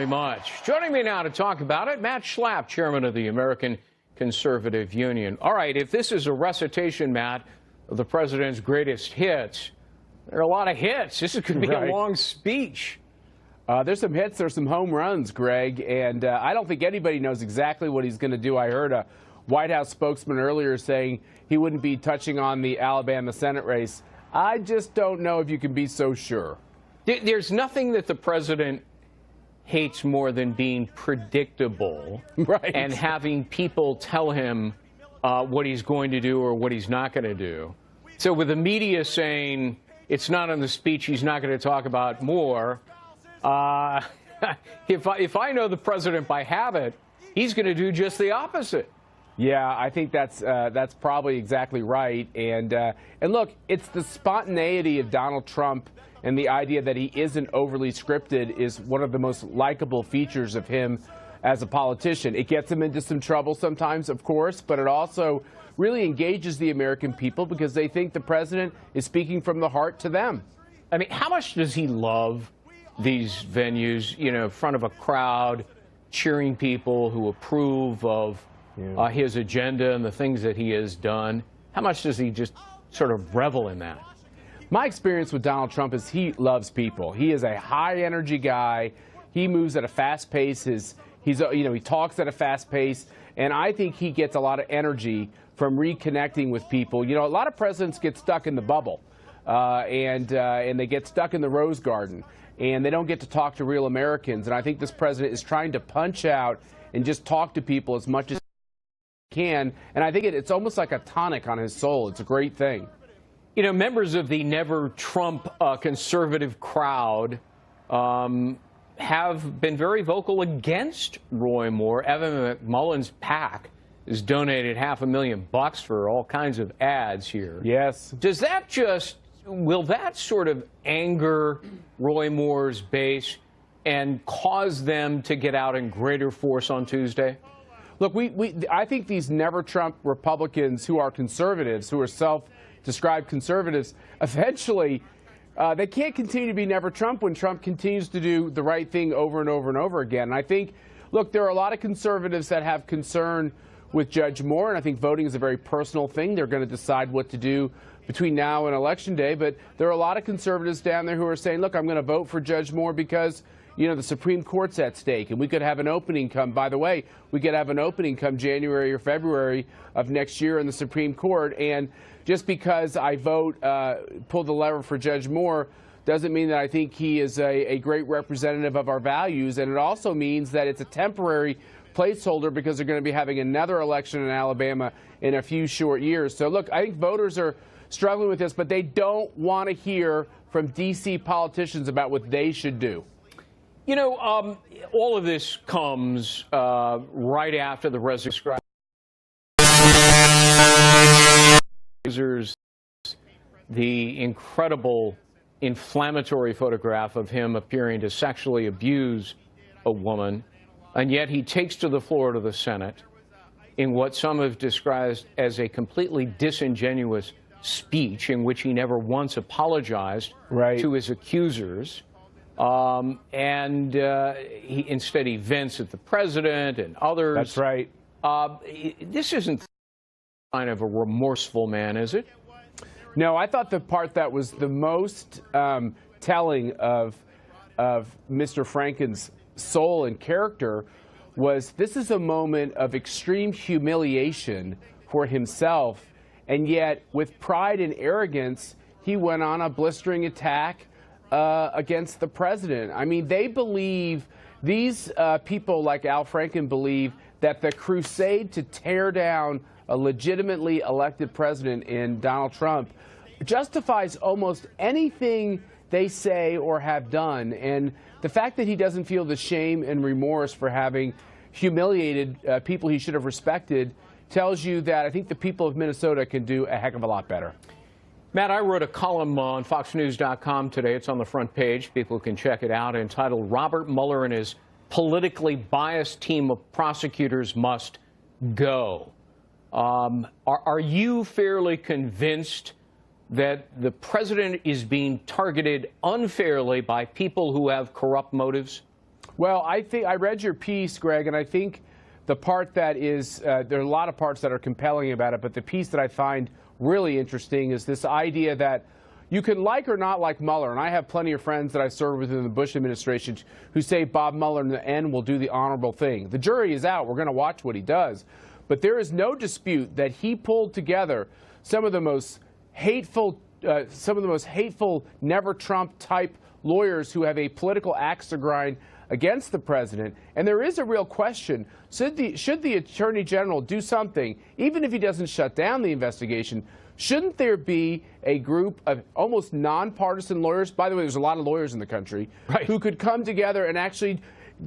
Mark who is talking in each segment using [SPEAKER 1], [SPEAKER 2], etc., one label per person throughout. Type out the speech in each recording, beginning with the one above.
[SPEAKER 1] Very much. Joining me now to talk about it, Matt Schlapp, chairman of the American Conservative Union. All right, if this is a recitation, Matt, of the president's greatest hits, there are a lot of hits. This is going to be a long speech.
[SPEAKER 2] There's some hits, there's some home runs, Greg, and I don't think anybody knows exactly what he's going to do. I heard a White House spokesman earlier saying he wouldn't be touching on the Alabama Senate race. I just don't know if you can be so sure.
[SPEAKER 1] There's nothing that the president hates more than being predictable,
[SPEAKER 2] right,
[SPEAKER 1] and having people tell him what he's going to do or what he's not going to do. So with the media saying it's not in the speech, he's not going to talk about more, if I know the president by habit, he's going to do just the opposite.
[SPEAKER 2] Yeah, I think that's probably exactly right. And look, it's the spontaneity of Donald Trump and the idea that he isn't overly scripted is one of the most likable features of him as a politician. It gets him into some trouble sometimes, of course, but it also really engages the American people because they think the president is speaking from the heart to them.
[SPEAKER 1] I mean, how much does he love these venues, you know, in front of a crowd, cheering people who approve of his agenda and the things that he has done? How much does he just sort of revel in that?
[SPEAKER 2] My experience with Donald Trump is he loves people. He is a high-energy guy. He moves at a fast pace. He talks at a fast pace, and I think he gets a lot of energy from reconnecting with people. You know, a lot of presidents get stuck in the bubble, and they get stuck in the Rose Garden, and they don't get to talk to real Americans. And I think this president is trying to punch out and just talk to people as much as he can. And I think it's almost like a tonic on his soul. It's a great thing.
[SPEAKER 1] You know, members of the Never Trump conservative crowd have been very vocal against Roy Moore. Evan McMullen's PAC has donated $500,000 for all kinds of ads here.
[SPEAKER 2] Yes.
[SPEAKER 1] Will that sort of anger Roy Moore's base and cause them to get out in greater force on Tuesday?
[SPEAKER 2] Look, I think these Never Trump Republicans who are conservatives, who are self-described conservatives, eventually they can't continue to be Never Trump when Trump continues to do the right thing over and over and over again. And I think, look, there are a lot of conservatives that have concern with Judge Moore, and I think voting is a very personal thing. They're going to decide what to do between now and Election Day. But there are a lot of conservatives down there who are saying, look, I'm going to vote for Judge Moore because, you know, the Supreme Court's at stake, and we could have an opening come, by the way, we could have an opening come January or February of next year in the Supreme Court. And just because I vote, pull the lever for Judge Moore, doesn't mean that I think he is a great representative of our values. And it also means that it's a temporary placeholder because they're going to be having another election in Alabama in a few short years. So, look, I think voters are struggling with this, but they don't want to hear from D.C. politicians about what they should do.
[SPEAKER 1] You know, all of this comes right after the resignation. The incredible inflammatory photograph of him appearing to sexually abuse a woman, and yet he takes to the floor of the Senate in what some have described as a completely disingenuous speech in which he never once apologized to his accusers. Instead he vents at the president and others.
[SPEAKER 2] That's right.
[SPEAKER 1] This isn't kind of a remorseful man, is it?
[SPEAKER 2] No, I thought the part that was the most telling of Mr. Franken's soul and character was this is a moment of extreme humiliation for himself, and yet with pride and arrogance, he went on a blistering attack against the president. I mean, they believe, these people like Al Franken believe that the crusade to tear down a legitimately elected president in Donald Trump justifies almost anything they say or have done. And the fact that he doesn't feel the shame and remorse for having humiliated people he should have respected tells you that I think the people of Minnesota can do a heck of a lot better.
[SPEAKER 1] Matt, I wrote a column on FoxNews.com today. It's on the front page. People can check it out, entitled "Robert Mueller and His Politically Biased Team of Prosecutors Must Go." Are you fairly convinced that the president is being targeted unfairly by people who have corrupt motives?
[SPEAKER 2] Well, I think I read your piece, Greg, and I think the part that is, there are a lot of parts that are compelling about it, but the piece that I find really interesting is this idea that you can like or not like Mueller, and I have plenty of friends that I served with in the Bush administration who say Bob Mueller in the end will do the honorable thing. The jury is out. We're going to watch what he does. But there is no dispute that he pulled together some of the most hateful, never Trump type lawyers who have a political axe to grind against the president. And there is a real question, should the Attorney General do something, even if he doesn't shut down the investigation? Shouldn't there be a group of almost nonpartisan lawyers? By the way, there's a lot of lawyers in the country, right, who could come together and actually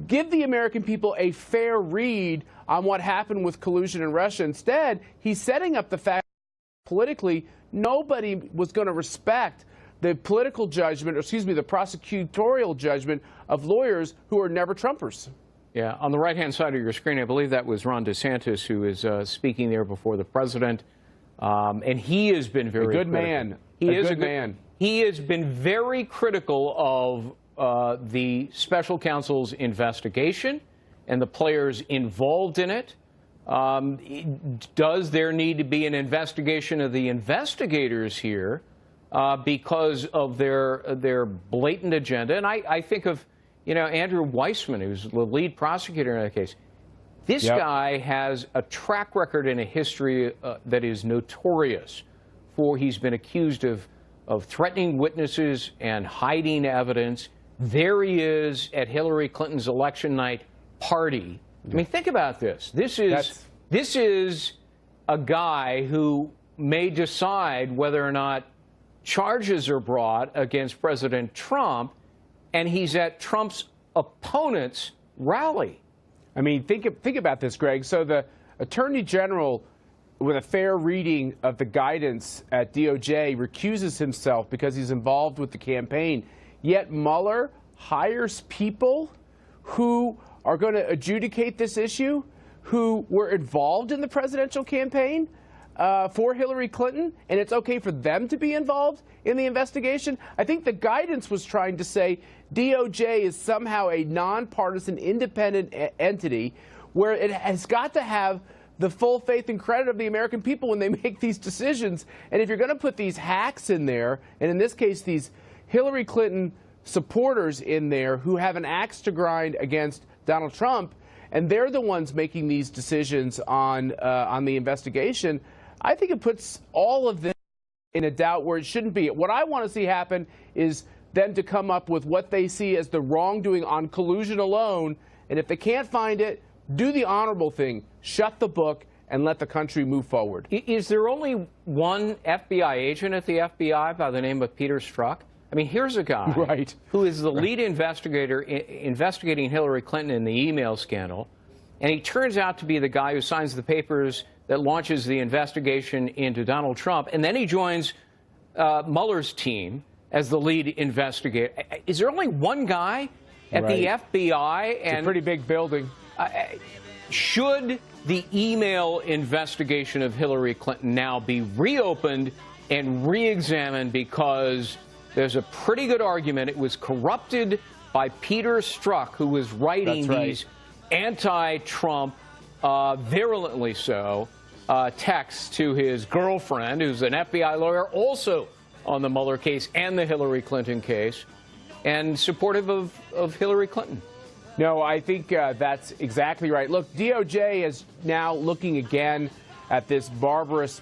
[SPEAKER 2] give the American people a fair read on what happened with collusion in Russia. Instead, he's setting up the fact that politically nobody was going to respect the political judgment, or excuse me, the prosecutorial judgment of lawyers who are never Trumpers.
[SPEAKER 1] Yeah, on the right-hand side of your screen, I believe that was Ron DeSantis who is speaking there before the president. And he has been very
[SPEAKER 2] good
[SPEAKER 1] critical.
[SPEAKER 2] Man.
[SPEAKER 1] He is
[SPEAKER 2] a good man.
[SPEAKER 1] He has been very critical of the special counsel's investigation and the players involved in it. Does there need to be an investigation of the investigators here because of their blatant agenda? And I think of, Andrew Weissman, who's the lead prosecutor in that case. This guy has a track record and a history that is notorious for he's been accused of threatening witnesses and hiding evidence. There he is at Hillary Clinton's election night party. I mean, think about this. This is a guy who may decide whether or not charges are brought against President Trump, and he's at Trump's opponent's rally.
[SPEAKER 2] I mean, think about this, Greg. So the Attorney General, with a fair reading of the guidance at DOJ, recuses himself because he's involved with the campaign. Yet Mueller hires people who are going to adjudicate this issue, who were involved in the presidential campaign for Hillary Clinton, and it's okay for them to be involved in the investigation. I think the guidance was trying to say DOJ is somehow a nonpartisan, independent entity where it has got to have the full faith and credit of the American people when they make these decisions. And if you're going to put these hacks in there, and in this case these Hillary Clinton supporters in there who have an axe to grind against Donald Trump, and they're the ones making these decisions on the investigation, I think it puts all of them in a doubt where it shouldn't be. What I want to see happen is them to come up with what they see as the wrongdoing on collusion alone, and if they can't find it, do the honorable thing, shut the book, and let the country move forward.
[SPEAKER 1] Is there only one FBI agent at the FBI by the name of Peter Strzok? I mean, here's a guy who is the lead investigator investigating Hillary Clinton in the email scandal, and he turns out to be the guy who signs the papers that launches the investigation into Donald Trump, and then he joins Mueller's team as the lead investigator. Is there only one guy at the FBI?
[SPEAKER 2] It's a pretty big building.
[SPEAKER 1] Should the email investigation of Hillary Clinton now be reopened and re-examined because there's a pretty good argument it was corrupted by Peter Strzok, who was writing these anti-Trump, virulently so, texts to his girlfriend, who's an FBI lawyer, also on the Mueller case and the Hillary Clinton case, and supportive of Hillary Clinton?
[SPEAKER 2] No, I think that's exactly right. Look, DOJ is now looking again at this barbarous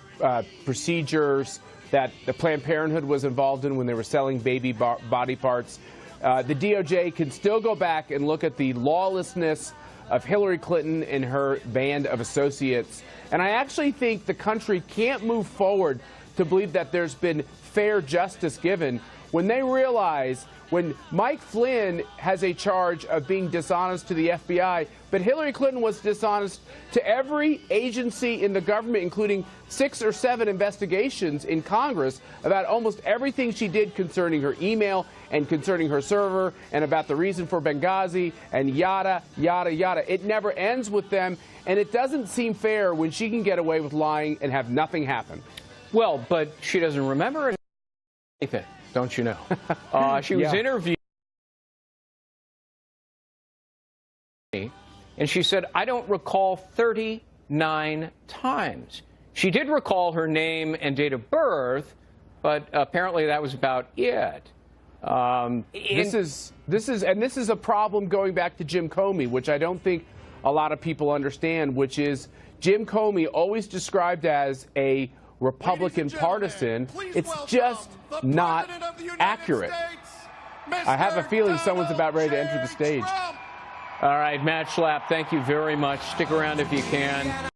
[SPEAKER 2] procedures that the Planned Parenthood was involved in when they were selling baby body parts. The DOJ can still go back and look at the lawlessness of Hillary Clinton and her band of associates. And I actually think the country can't move forward to believe that there's been fair justice given when they realize when Mike Flynn has a charge of being dishonest to the FBI, but Hillary Clinton was dishonest to every agency in the government, including 6 or 7 investigations in Congress about almost everything she did concerning her email and concerning her server and about the reason for Benghazi and yada, yada, yada. It never ends with them, and it doesn't seem fair when she can get away with lying and have nothing happen.
[SPEAKER 1] Well, but she doesn't remember anything, don't you know? She was interviewed And she said, I don't recall 39 times. She did recall her name and date of birth, but apparently that was about it.
[SPEAKER 2] This is a problem going back to Jim Comey, which I don't think a lot of people understand, which is Jim Comey, always described as a Republican partisan. It's just not accurate. I have a feeling someone's about ready to enter the stage.
[SPEAKER 1] All right, Matt Schlapp, thank you very much. Stick around if you can.